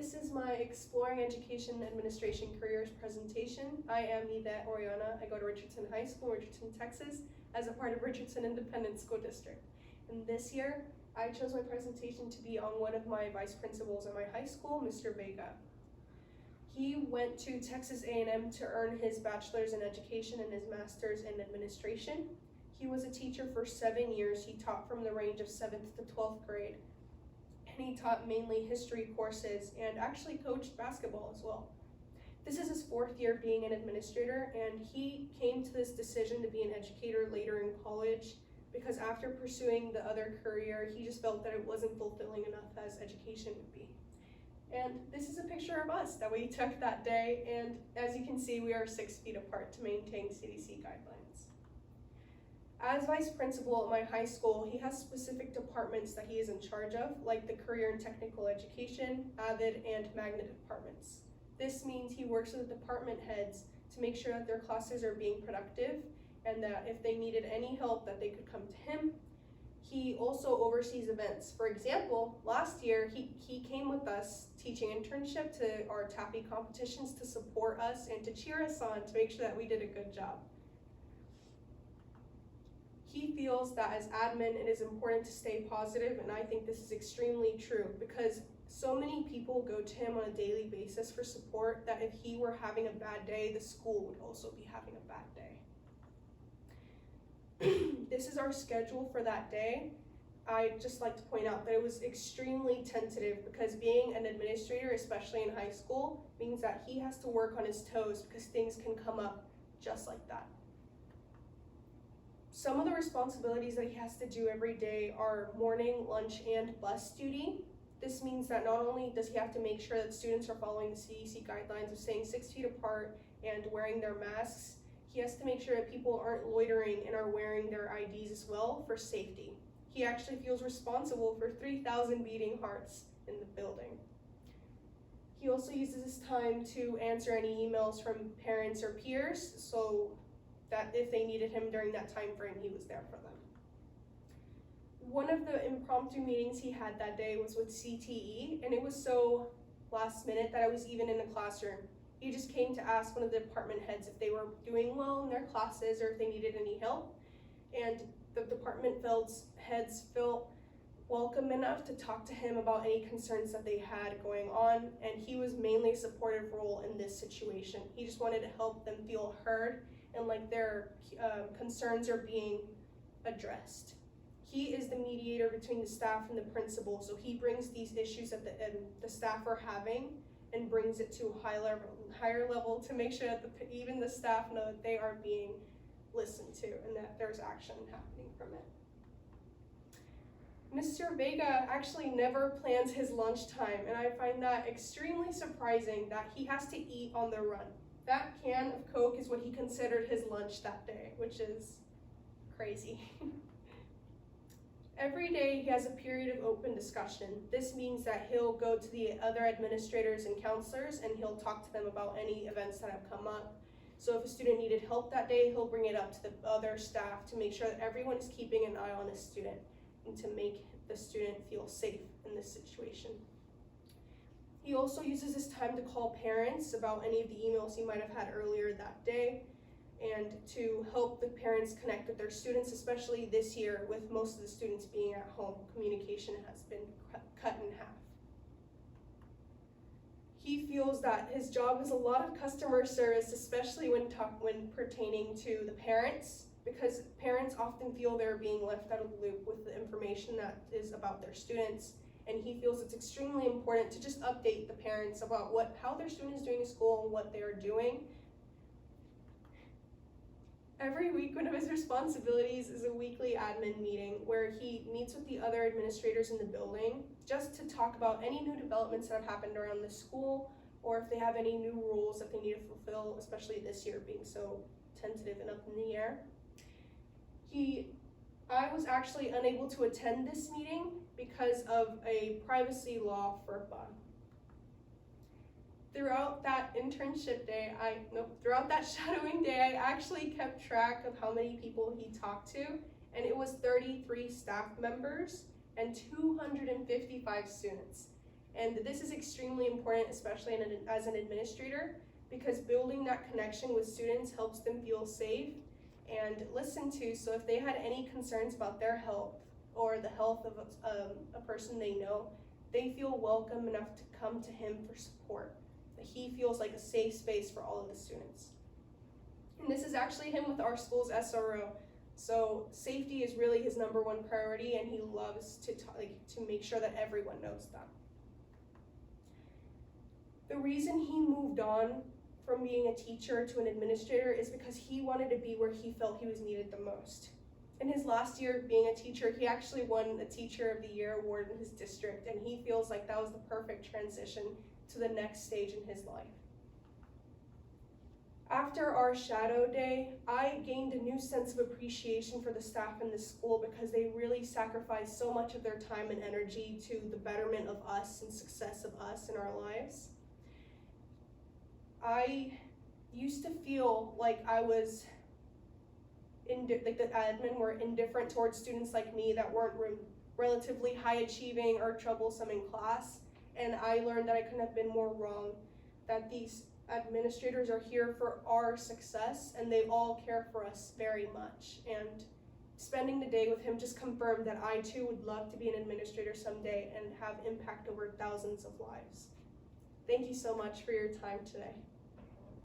This is my Exploring Education Administration Careers presentation. I am Orellana. I go to Richardson High School, Richardson, Texas, as a part of Richardson Independent School District. And this year, I chose my presentation to be on one of my vice principals at my high school, Mr. Vega. He went to Texas A&M to earn his bachelor's in education and his master's in administration. He was a teacher for 7 years. He taught from the range of 7th to 12th grade. And he taught mainly history courses and actually coached basketball as well. This is his 4th year being an administrator, and he came to this decision to be an educator later in college because after pursuing the other career, he just felt that it wasn't fulfilling enough as education would be. And this is a picture of us that we took that day, and as you can see, we are 6 feet apart to maintain CDC guidelines. As vice principal at my high school, he has specific departments that he is in charge of, like the Career and Technical Education, AVID, and Magnet departments. This means he works with the department heads to make sure that their classes are being productive and that if they needed any help that they could come to him. He also oversees events. For example, last year he came with us teaching internship to our tapping competitions to support us and to cheer us on to make sure that we did a good job. He feels that as admin, it is important to stay positive, and I think this is extremely true because so many people go to him on a daily basis for support that if he were having a bad day, the school would also be having a bad day. This is our schedule for that day. I'd just like to point out that it was extremely tentative because being an administrator, especially in high school, means that he has to work on his toes because things can come up just like that. Some of the responsibilities that he has to do every day are morning, lunch, and bus duty. This means that not only does he have to make sure that students are following the CDC guidelines of staying 6 feet apart and wearing their masks, he has to make sure that people aren't loitering and are wearing their IDs as well for safety. He actually feels responsible for 3,000 beating hearts in the building. He also uses his time to answer any emails from parents or peers so that if they needed him during that time frame, he was there for them. One of the impromptu meetings he had that day was with CTE, and it was so last minute that I was even in the classroom. He just came to ask one of the department heads if they were doing well in their classes or if they needed any help. And the department heads felt welcome enough to talk to him about any concerns that they had going on, and he was mainly a supportive role in this situation. He just wanted to help them feel heard and like their concerns are being addressed. He is the mediator between the staff and the principal, so he brings these issues that the staff are having and brings it to a higher level to make sure that even the staff know that they are being listened to and that there's action happening from it. Mr. Vega actually never plans his lunchtime, and I find that extremely surprising that he has to eat on the run. That can of Coke is what he considered his lunch that day, which is crazy. Every day he has a period of open discussion. This means that he'll go to the other administrators and counselors and he'll talk to them about any events that have come up. So if a student needed help that day, he'll bring it up to the other staff to make sure that everyone is keeping an eye on the student and to make the student feel safe in this situation. He also uses his time to call parents about any of the emails he might have had earlier that day and to help the parents connect with their students, especially this year with most of the students being at home. Communication has been cut in half. He feels that his job is a lot of customer service, especially when pertaining to the parents, because parents often feel they're being left out of the loop with the information that is about their students. And he feels it's extremely important to just update the parents about how their student is doing in school and what they're doing. Every week, one of his responsibilities is a weekly admin meeting where he meets with the other administrators in the building just to talk about any new developments that have happened around the school or if they have any new rules that they need to fulfill, especially this year being so tentative and up in the air. I was actually unable to attend this meeting because of a privacy law FERPA. Throughout that shadowing day, I actually kept track of how many people he talked to, and it was 33 staff members and 255 students. And this is extremely important, especially as an administrator, because building that connection with students helps them feel safe and listened to. So if they had any concerns about their health or the health of a person they know, they feel welcome enough to come to him for support. That he feels like a safe space for all of the students. And this is actually him with our school's SRO. So safety is really his #1 priority, and he loves to make sure that everyone knows that. The reason he moved on from being a teacher to an administrator is because he wanted to be where he felt he was needed the most. In his last year being a teacher, he actually won the Teacher of the Year award in his district, and he feels like that was the perfect transition to the next stage in his life. After our shadow day, I gained a new sense of appreciation for the staff in the school because they really sacrificed so much of their time and energy to the betterment of us and success of us in our lives. I used to feel like I was like the admin were indifferent towards students like me that weren't relatively high achieving or troublesome in class, and I learned that I couldn't have been more wrong, that these administrators are here for our success and they all care for us very much. And spending the day with him just confirmed that I too would love to be an administrator someday and have impact over thousands of lives. Thank you so much for your time today.